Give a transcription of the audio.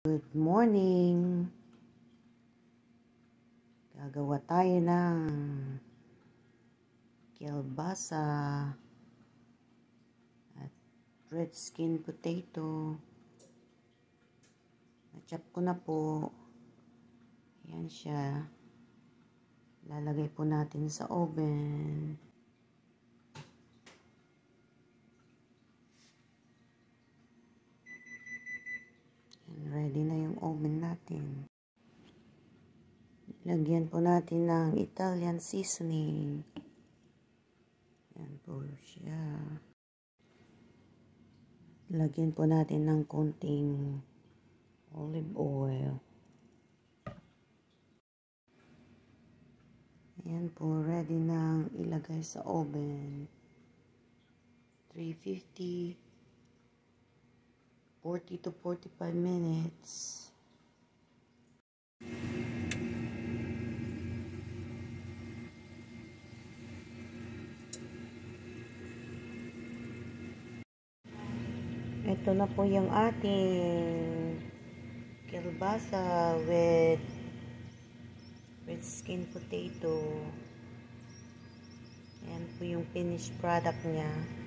Good morning! Gagawa tayo ng kielbasa at red skin potato. Na-chop ko na po. Ayan siya. Lalagay po natin sa oven. Ready na yung oven natin. Lagyan po natin ng Italian seasoning. Yan po siya. Lagyan po natin ng konting olive oil. Ayan po, ready nang ilagay sa oven. 350, 40 to 45 minutes. Ito na po yung ating kielbasa with red skin potato. Ayan po yung finished product niya.